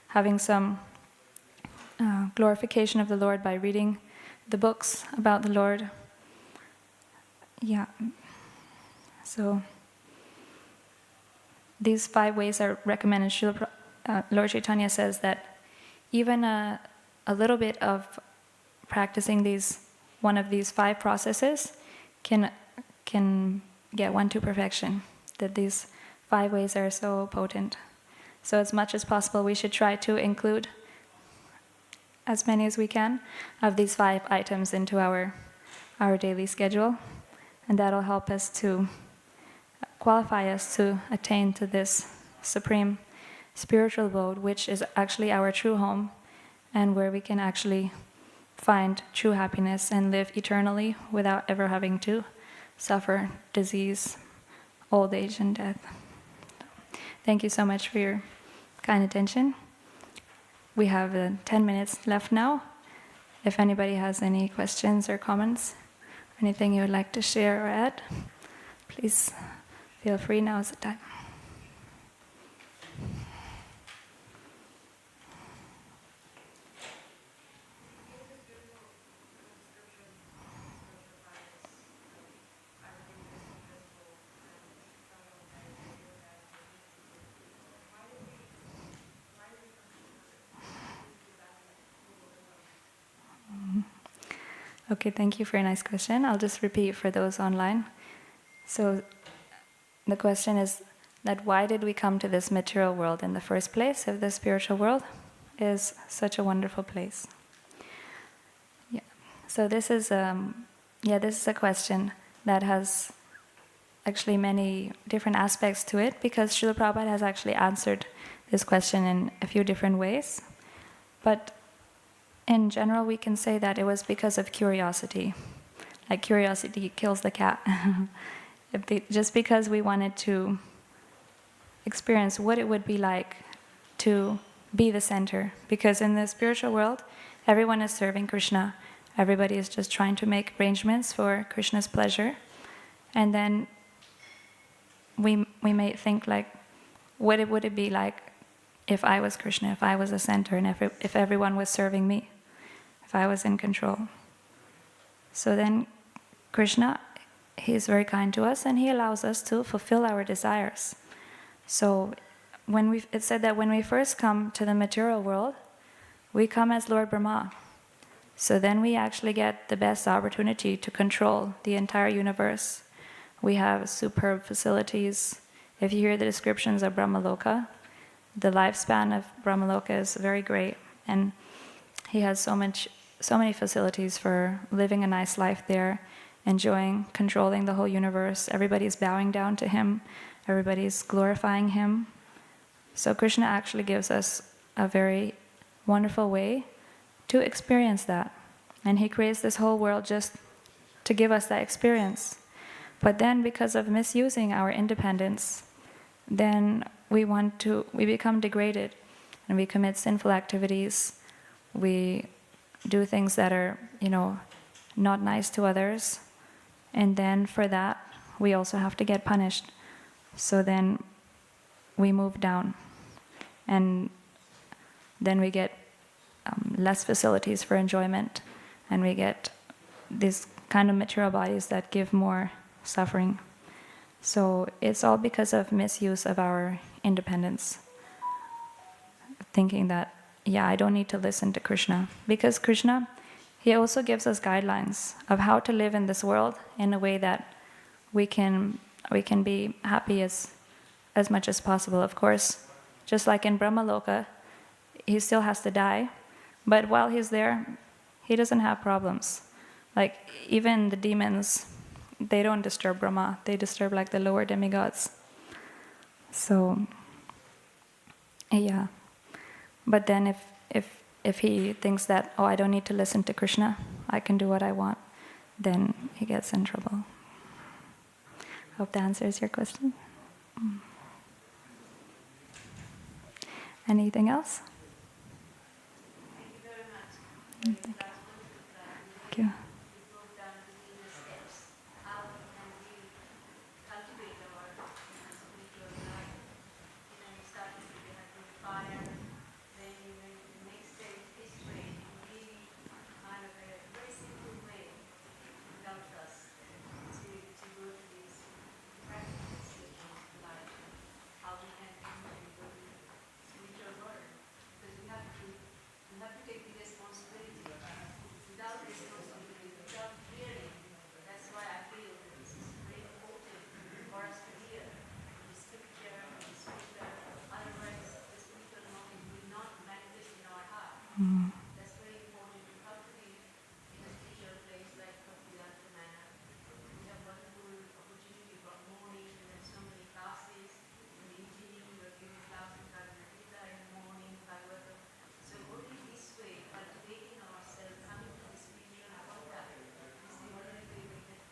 B: having some glorification of the Lord by reading the books about the Lord. Yeah. So these 5 ways are recommended. Lord Chaitanya says that even a little bit of practicing one of these 5 processes can get one to perfection. That these 5 ways are so potent. So as much as possible, we should try to include as many as we can of these 5 items into our daily schedule, and that'll help us to qualify us to attain to this supreme spiritual abode, which is actually our true home, and where we can actually find true happiness and live eternally without ever having to suffer disease, old age, and death. Thank you so much for your kind attention. We have 10 minutes left now. If anybody has any questions or comments, anything you would like to share or add, please feel free, now is the time. Okay, thank you for a nice question. I'll just repeat for those online. So the question is that why did we come to this material world in the first place if the spiritual world is such a wonderful place? Yeah. So this is a question that has actually many different aspects to it, because Srila Prabhupada has actually answered this question in a few different ways. But in general, we can say that it was because of curiosity. Like curiosity kills the cat. Just because we wanted to experience what it would be like to be the center. Because in the spiritual world, everyone is serving Krishna. Everybody is just trying to make arrangements for Krishna's pleasure. And then we may think like, what would it be like if I was Krishna, if I was the center, and if everyone was serving me, if I was in control. So then Krishna, he's very kind to us and he allows us to fulfill our desires. So it said that when we first come to the material world, we come as Lord Brahma. So then we actually get the best opportunity to control the entire universe. We have superb facilities. If you hear the descriptions of Brahmaloka, the lifespan of Brahmaloka is very great, and he has so many facilities for living a nice life there, enjoying, controlling the whole universe. Everybody's bowing down to him. Everybody's glorifying him. So Krishna actually gives us a very wonderful way to experience that. And he creates this whole world just to give us that experience. But then because of misusing our independence, then we become degraded and we commit sinful activities. We do things that are, not nice to others. And then for that, we also have to get punished. So then we move down. And then we get less facilities for enjoyment. And we get these kind of material bodies that give more suffering. So it's all because of misuse of our independence. Thinking that, I don't need to listen to Krishna. Because Krishna, he also gives us guidelines of how to live in this world in a way that we can be happy as much as possible. Of course, just like in Brahmaloka, he still has to die. But while he's there, he doesn't have problems. Like even the demons, they don't disturb Brahma. They disturb like the lower demigods. So, yeah. But then if he thinks that, I don't need to listen to Krishna, I can do what I want, then he gets in trouble. Hope that answers your question. Anything else? Thank you. Thank you.
D: That's very important to come to the in a spiritual place like Bhagavad-gītā manner. We have wonderful opportunity from morning, and then so many classes. In the evening, we are giving classes in Bhagavad-gītā, in the morning, Bhagavatam. So only this way, cultivating ourselves, coming to the spiritual contact, is the only way we can,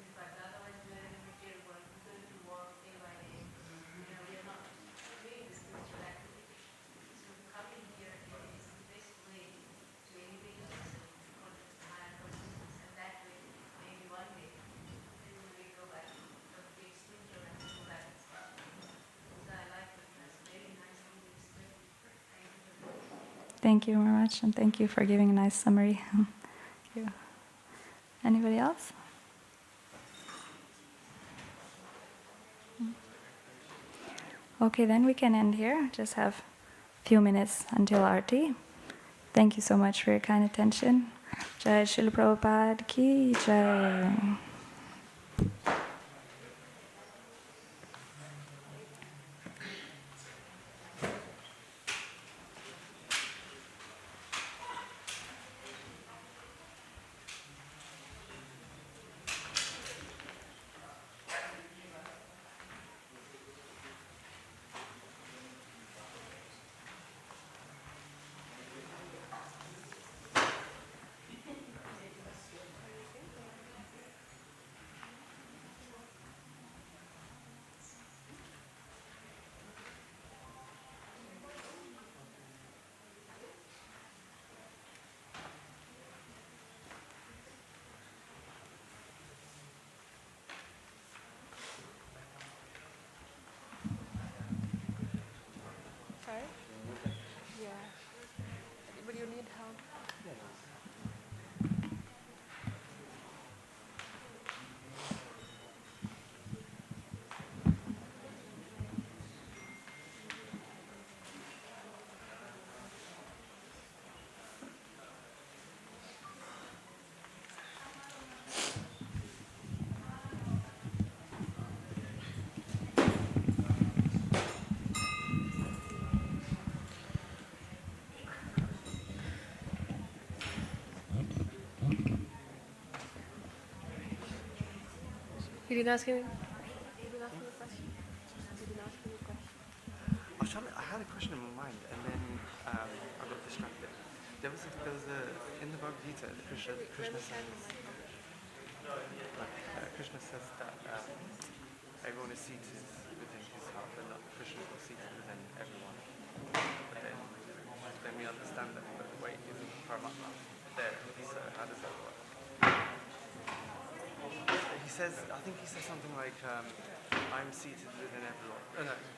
D: in fact, otherwise we are in a material world, we're going to work day by day. We are not doing the spiritual activity. So coming here is the best way to elevate ourselves for the higher consciousness, and that way, maybe one day, then we go back to the spiritual and go back to spiritual. So I like it. That's very nice thing you said.
B: Thank you very much, and thank you for giving a nice summary. Thank you. Anybody else? Okay, then we can end here. Just have a few minutes until Aarti. Thank you so much for your kind attention. Jai Srila Prabhupada Ki Jai.
A: You didn't ask him.
E: I had a question in my mind, and then I got distracted. There was in the Bhagavad-gītā, Krishna says that everyone is seated within his heart, but not Krishna is seated within everyone. But then we understand that the way is Paramatma there. So how does that work? I think he says something like, I'm seated within everyone.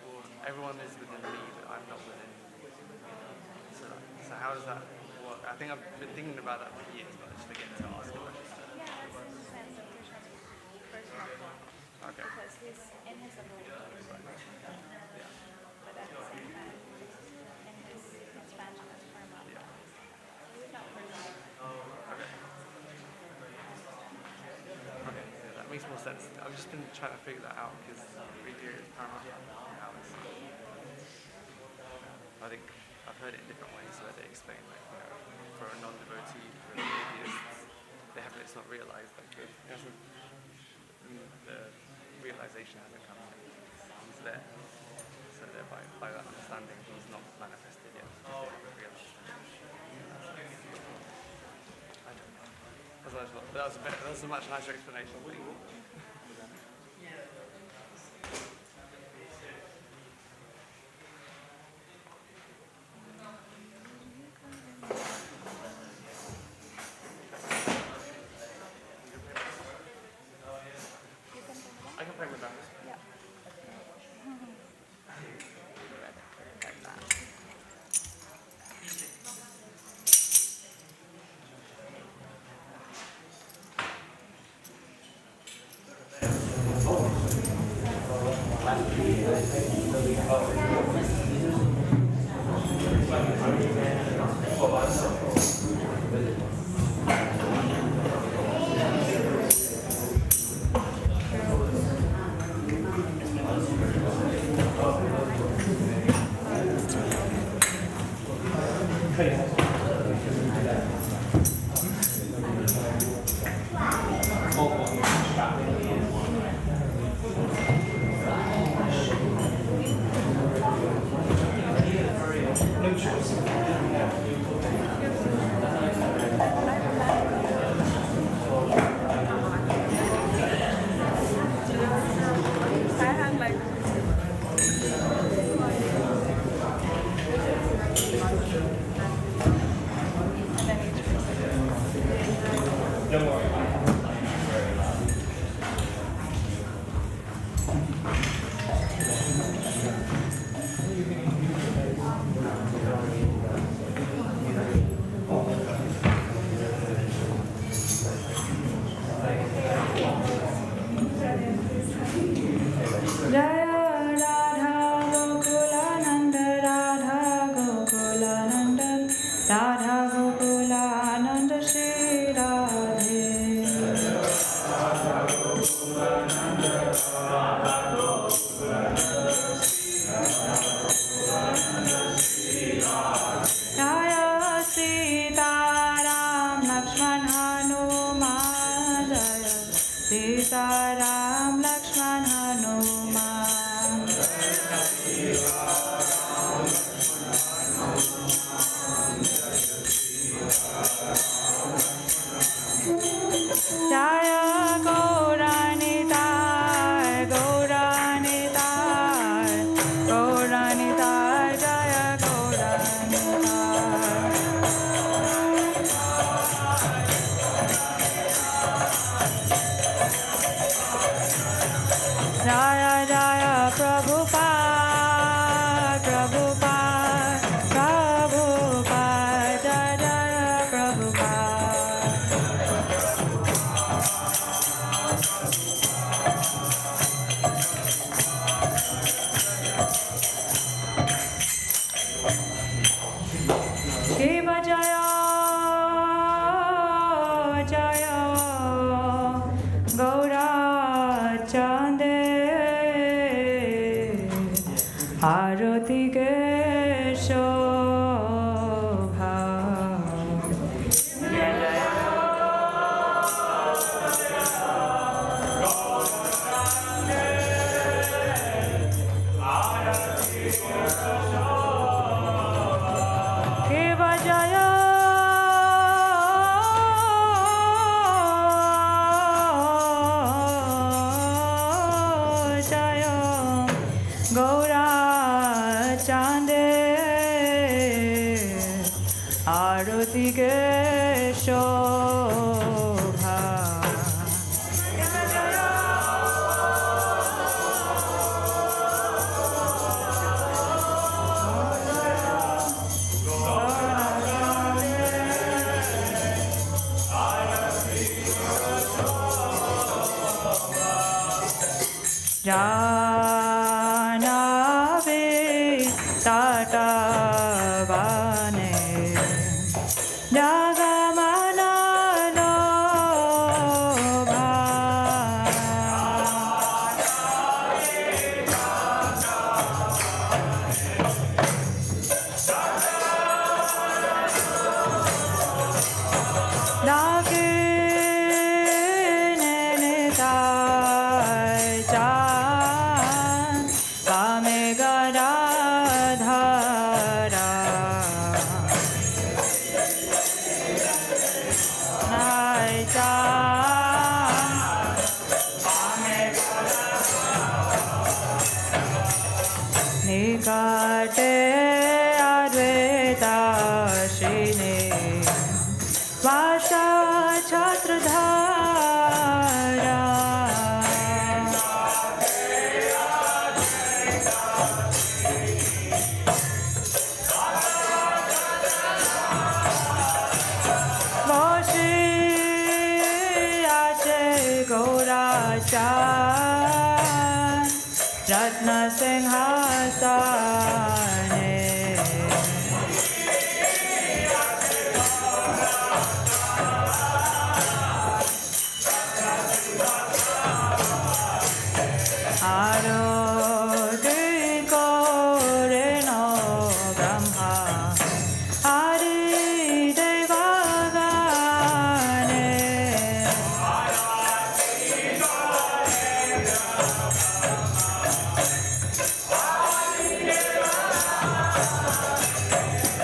E: Or everyone is within me, but I'm not within you. So how does that work? I think I've been thinking about that for years, but I just forget to ask a question.
B: Yeah, it's the sense of Krishna's personal form.
E: Okay.
B: Because he's in his abode, but at the same time, in his expansion as Paramatma.
E: Yeah.
B: So he's not personal.
E: Okay, yeah, that makes more sense. I've just been trying to figure that out because we do Paramatma. I think I've heard it in different ways where they explain, like, for a non-devotee, for atheists, it's not realized, like, the realization hasn't come yet. He's there. So thereby, by that understanding, he's not manifested yet. They haven't realized. I don't know. That was a much nicer explanation. Thank you. I can play with that.
B: Yeah. Janavi Tatavane Jagamana Lobha Nikate Advaita Shine Vasha Chatradhara Vashi Ache Gauracha Ratna Singhasane Aroti Koreno Brahma Hari Devagane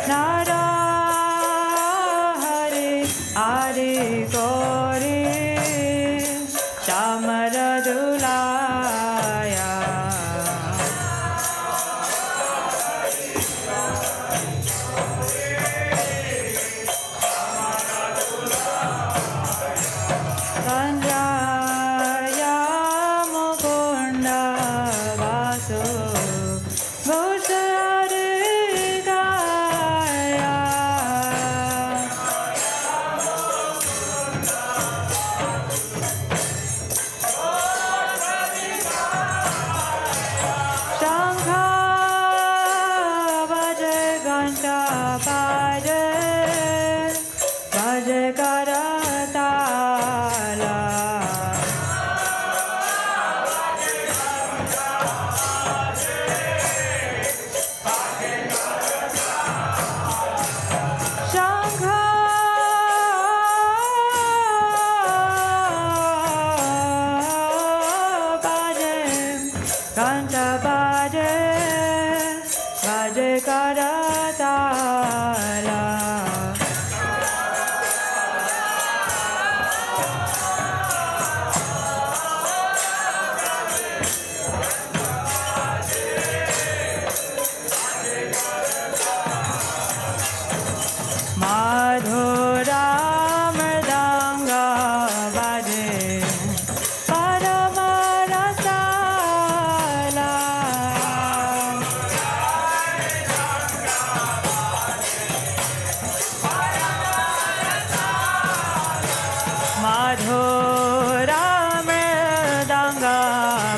B: Nara Hari Adi Gori Shamara Dulaya Sanjaya Mukunda Vasu Bhusharigaya Shankha Vaje Ganta Paje Vaje Karatala Shankha Vaje Ganta Paje Vaje Karatala Madhura Mridanga Vaje Paramarasala Madhura Mridanga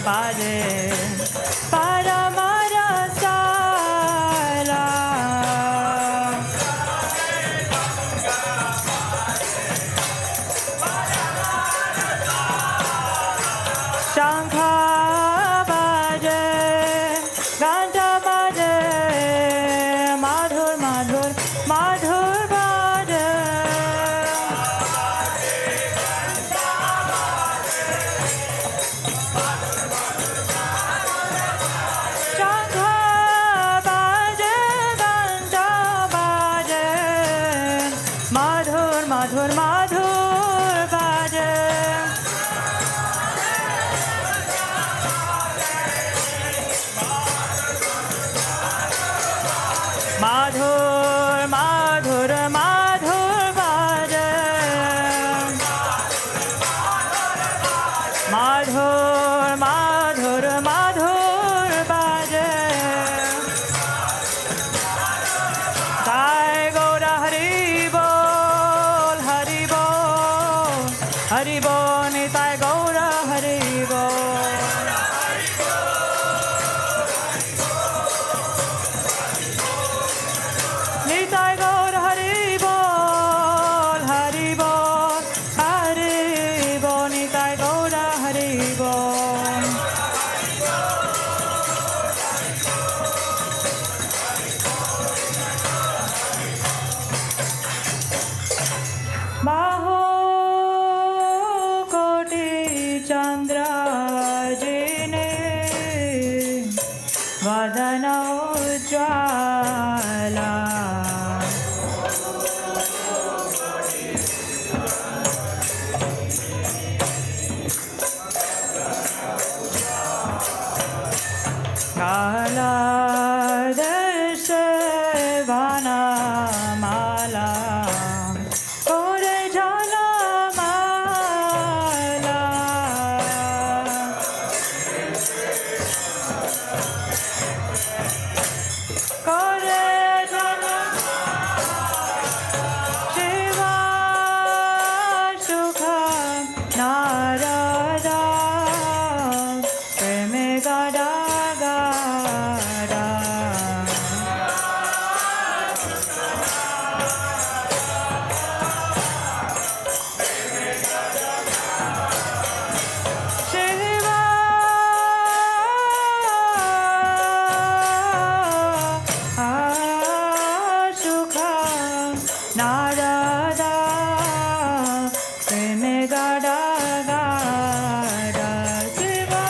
B: Vaje Paramarasala Shankha Vaje Ganta Vaje Madhur Madhur Madhur Vaje Shankha Vaje Ganta Vaje Madhur Madhur Madhur Vaje Madhur Madhur Madhur Vaje Madhur Madhur Madhur Vaje Sai Gaura Hari Bol Hari Bol Hari Bol Nitai Gaura Hari Bol gada gada Shiva.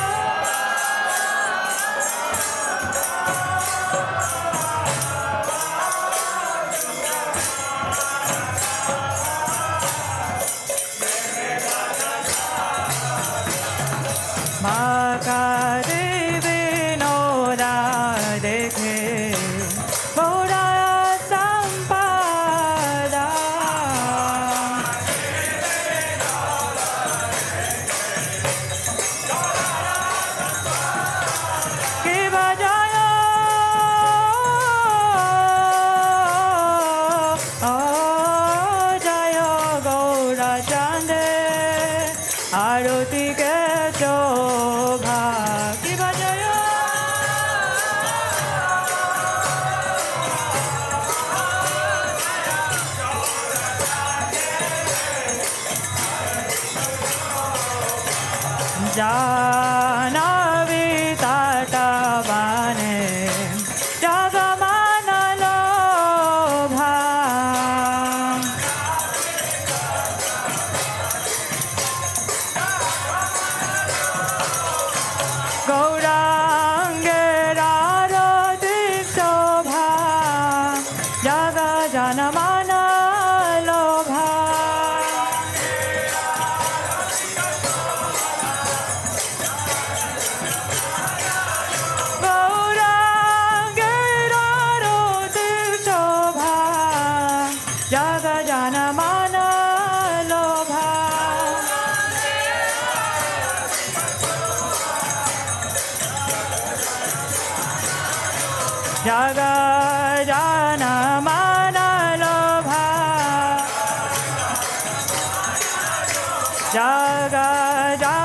B: Makadevi Noda Dekhe Moda Sampada Kiva Jaya Jaya Gaura Chande Aruti Ke Shobha Kiva Jaya Janavi Tatavane Jagamana Lobha Gaurangera Rati Shobha Jaga Janamana Lobha Gaurangera Rati Shobha Jaga Janamana Lobha Jaga Janamana Lobha Jaga Janamana